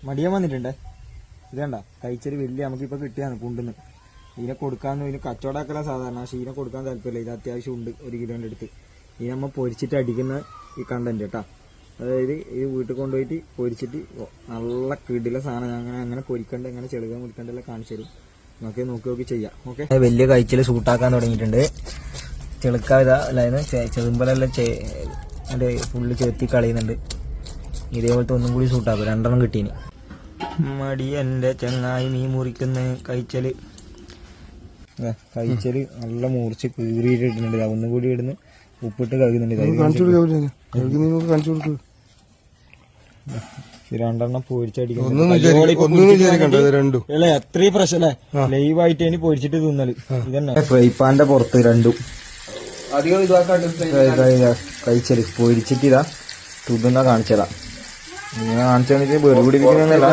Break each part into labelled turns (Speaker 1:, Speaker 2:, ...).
Speaker 1: മടിയാൻ വന്നിട്ടുണ്ടേ. ഇത് കണ്ട കഴിച്ചൊരു വലിയ നമുക്കിപ്പോൾ കിട്ടിയാണ് കുണ്ടുന്ന്. ഇതിനെ കൊടുക്കാന്ന് ഇതിന് കച്ചവടമാക്കല സാധാരണ, പക്ഷേ ഇതിനെ കൊടുക്കാൻ താല്പര്യമില്ല. ഇത് അത്യാവശ്യം ഉണ്ട് 1 കിലോൻ്റെ അടുത്ത്. ഇത് നമ്മൾ പൊരിച്ചിട്ട് അടിക്കുന്ന ഈ കണ്ടന്റ് കേട്ടോ. അതായത് ഇത് വീട്ടിൽ കൊണ്ടുപോയിട്ട് പൊരിച്ചിട്ട് നല്ല കിടില സാധനം. അങ്ങനെ പൊരിക്കണ്ട, എങ്ങനെ ചെറുതാൻ പൊരിക്കണ്ടെല്ലാം കാണിച്ചു തരും. നോക്കി നോക്കി ചെയ്യാം. ഓക്കെ, വലിയ കഴിച്ചിൽ സൂട്ടാക്കാൻ തുടങ്ങിയിട്ടുണ്ട്. ചെളുക്കാത അല്ലായിരുന്നു ചെതുമ്പലെല്ലാം ഫുള്ള് ചെത്തി കളയുന്നുണ്ട്. ഇതേപോലത്തെ ഒന്നും കൂടി സൂട്ടാക്കും. 2 കിട്ടീന്. മടി എൻ്റെ ചങ്ങായി മീൻ മുറിക്കുന്ന കഴിച്ചല് നല്ല മുറിച്ച് കീറിയിട്ടിട്ടുണ്ട്. ഒന്നും കൂടി ഇടുന്ന് ഉപ്പിട്ട് കഴുകുന്നുണ്ട്. 2 പൊരിച്ചടിക്കുന്നു. എത്രയും ഫ്രഷ് അല്ലേ, ലൈവായിട്ട് ഇനി പൊരിച്ചിട്ട് തിന്നല്. ഇതന്നെ ഫ്രൈ പാന്റെ പുറത്ത് 2 കഴിച്ചല് പൊരിച്ചിട്ട് ഇതാ തുതുന്ന കാണിച്ചതാ. ഇങ്ങനെ കാണിച്ചാൽ വെറു പിടിപ്പിക്കുന്നല്ല.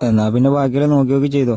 Speaker 1: എന്നാ പിന്നെ ബാക്കിയെല്ലാം നോക്കി ചെയ്തോ.